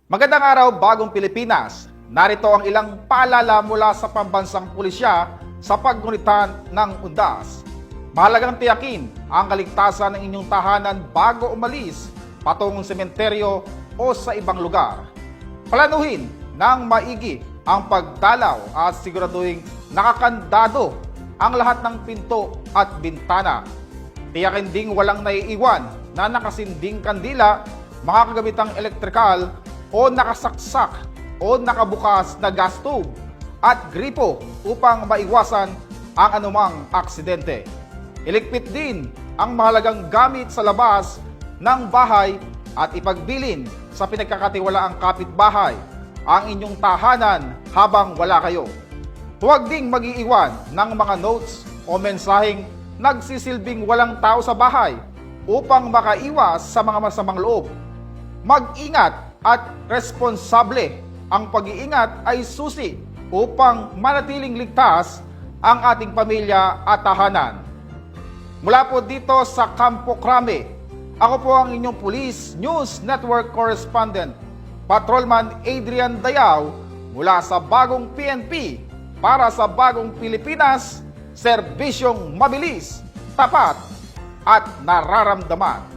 Magandang araw, bagong Pilipinas. Narito ang ilang paalala mula sa pambansang pulisya sa paggunitan ng undas. Mahalagang tiyakin ang kaligtasan ng inyong tahanan bago umalis patungong sementeryo o sa ibang lugar. Planuhin ng maigi ang pagdalaw at siguraduhin nakakandado ang lahat ng pinto at bintana. Tiyakin ding walang naiiwan na nakasinding kandila, mga kagamitang elektrikal o nakasaksak o nakabukas na gas tube at gripo upang maiwasan ang anumang aksidente. Iligpit din ang mahalagang gamit sa labas ng bahay at ipagbilin sa pinagkakatiwalaang kapitbahay ang inyong tahanan habang wala kayo. Huwag ding mag-iiwan ng mga notes o mensaheng nagsisilbing walang tao sa bahay upang makaiwas sa mga masamang loob. Mag-ingat at responsable. Ang pag-iingat ay susi upang manatiling ligtas ang ating pamilya at tahanan. Mula po dito sa Campo Crame, ako po ang inyong Police News Network Correspondent, Patrolman Adrian Dayao, mula sa bagong PNP para sa bagong Pilipinas, serbisyong mabilis, tapat at nararamdaman.